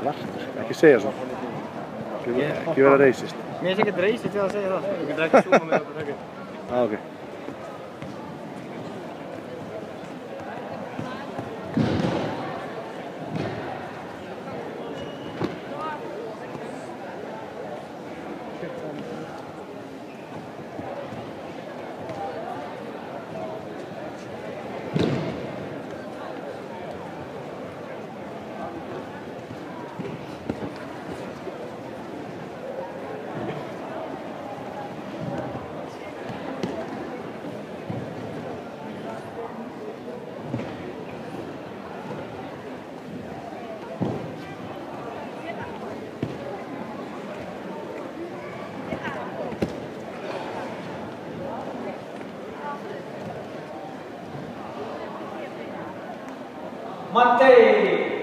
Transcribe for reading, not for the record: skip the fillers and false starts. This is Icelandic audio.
svartur, ekki segja svo. Ekki vera reisist. Mér finnst ekkert reisist við að segja það. Þú getur ekki súma með þetta frekar. Ok. Mattei!